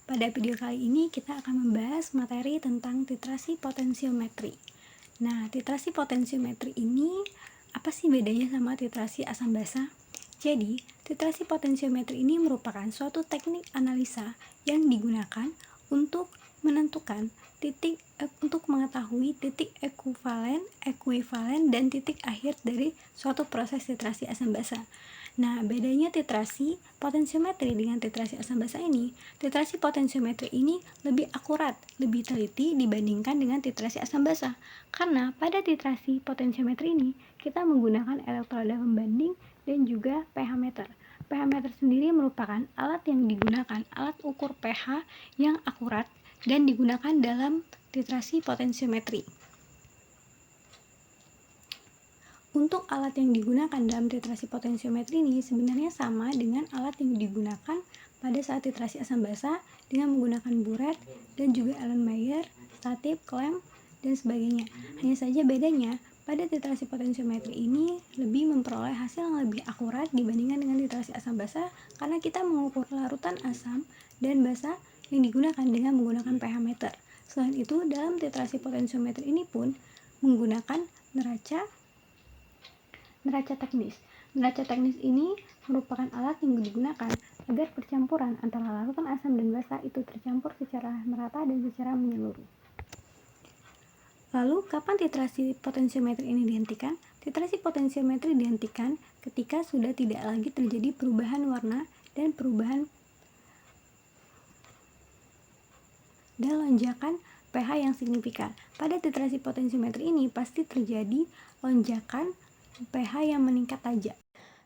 Pada video kali ini kita akan membahas materi tentang titrasi potensiometri. Nah, titrasi potensiometri ini apa sih bedanya sama titrasi asam basa? Jadi, titrasi potensiometri ini merupakan suatu teknik analisa yang digunakan untuk menentukan untuk mengetahui titik ekuivalen, dan titik akhir dari suatu proses titrasi asam basa. Nah, bedanya titrasi potensiometri dengan titrasi asam basa ini, titrasi potensiometri ini lebih akurat, lebih teliti dibandingkan dengan titrasi asam basa. Karena pada titrasi potensiometri ini, kita menggunakan elektroda pembanding dan juga pH meter. pH meter sendiri merupakan alat yang digunakan, alat ukur pH yang akurat dan digunakan dalam titrasi potensiometri. Untuk alat yang digunakan dalam titrasi potensiometri ini sebenarnya sama dengan alat yang digunakan pada saat titrasi asam basa dengan menggunakan buret dan juga Erlenmeyer, statip, klem, dan sebagainya. Hanya saja bedanya pada titrasi potensiometri ini lebih memperoleh hasil yang lebih akurat dibandingkan dengan titrasi asam basa karena kita mengukur larutan asam dan basa yang digunakan dengan menggunakan pH meter. Selain itu, dalam titrasi potensiometri ini pun menggunakan neraca teknis. Neraca teknis ini merupakan alat yang digunakan agar percampuran antara larutan asam dan basa itu tercampur secara merata dan secara menyeluruh. Lalu, kapan titrasi potensiometri ini dihentikan? Titrasi potensiometri dihentikan ketika sudah tidak lagi terjadi perubahan warna dan perubahan dan lonjakan pH yang signifikan. Pada titrasi potensiometri ini pasti terjadi lonjakan pH yang meningkat tajam.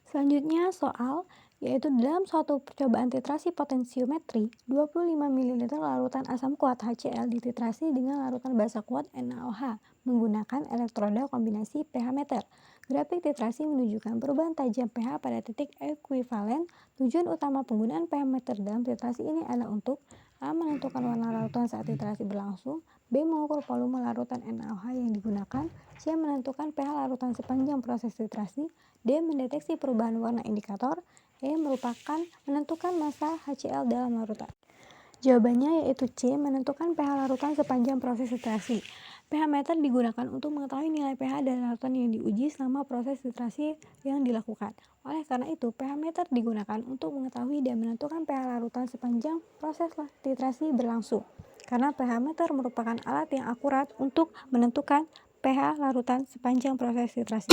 Selanjutnya soal, yaitu dalam suatu percobaan titrasi potensiometri, 25 ml larutan asam kuat HCl dititrasi dengan larutan basa kuat NaOH menggunakan elektroda kombinasi pH meter. Grafik titrasi menunjukkan perubahan tajam pH pada titik ekuivalen. Tujuan utama penggunaan pH meter dalam titrasi ini adalah untuk A. menentukan warna larutan saat titrasi berlangsung, B. mengukur volume larutan NaOH yang digunakan, C. menentukan pH larutan sepanjang proses titrasi, D. mendeteksi perubahan warna indikator, E. menentukan massa HCl dalam larutan. Jawabannya yaitu C. menentukan pH larutan sepanjang proses titrasi. pH meter digunakan untuk mengetahui nilai pH dari larutan yang diuji selama proses titrasi yang dilakukan. Oleh karena itu, pH meter digunakan untuk mengetahui dan menentukan pH larutan sepanjang proses titrasi berlangsung. Karena pH meter merupakan alat yang akurat untuk menentukan pH larutan sepanjang proses titrasi.